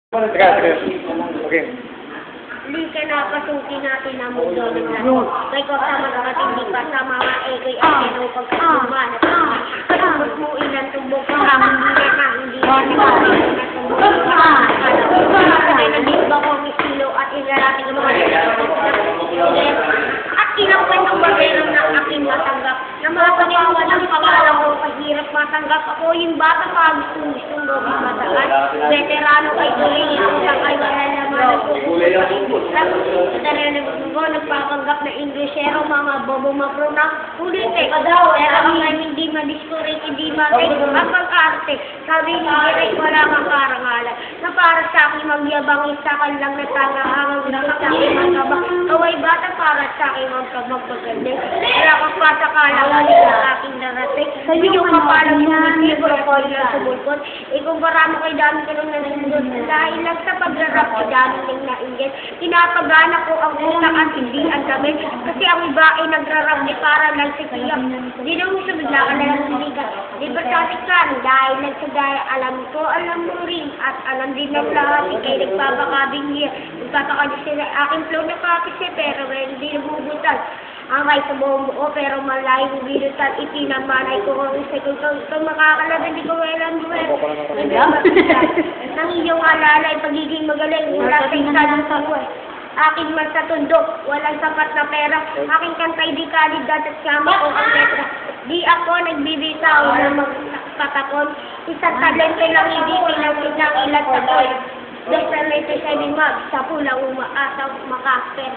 Teka. Okay. Hindi ka napasuki natin ang mundo ng lahat. May kasama nakatindi pa sa mga ekay at sinong pagkatuman at katapos mo ilang tumbok ka hindi na nakakita na tumbok ka na nandito ko ang estilo at inarating ang mga at ilang kwentong bagero na aking matanggap na mga paniwalang pangalan ko pahirap matanggap ako yung bata pa gustong gawin mataan veterano ay tuloy ang ay wala naman nagpapanggap na Inglesero, mga bobo mapro na ulitin. Pero ang hindi ma-discourage, hindi ma-take ang pag-arte. Sabi ni Direk, wala kang karangalan. Na para sa akin magyabang isa ka lang na tangahangang gusto sa akin magkabang. Kaway bata para sa akin magpaganding. Wala kang pasakalangan sa aking narating. Bigyan ka palang yung libro ko lang sa bulkon. Ikumpara mo kay dami ka nung nanonood. Dahil lang sa pagrarap kay dami ng naingin. Tinapagana ko ang utak at hindi ang damit. Kasi ang iba ay nagrarap di para lang sa tiyak. Di na mo sa bigla ka na lang siligan. Libertatic ka dahil nagsagaya. Alam mo rin at alam din ng lahat. Ikay nagpapakabing niya. Nagpapakabing sila aking flow na kapisi pero hindi nabubutan. Ang ay sa buong buo pero malayong binutan itinamanay ko kung isa ko ito makakalaban di ko walang buwan. Nang iyong alalay pagiging magaling wala sa isa ng sabuhay. Aking man sa tundok, walang sapat na pera. Aking kantay di kalidad at sama ko ang letra. Di ako nagbibitaw na magpatakon. Isang talento lang hindi pinakilat sa koy. Desperate sa limag, sa pulang umaasa makasper.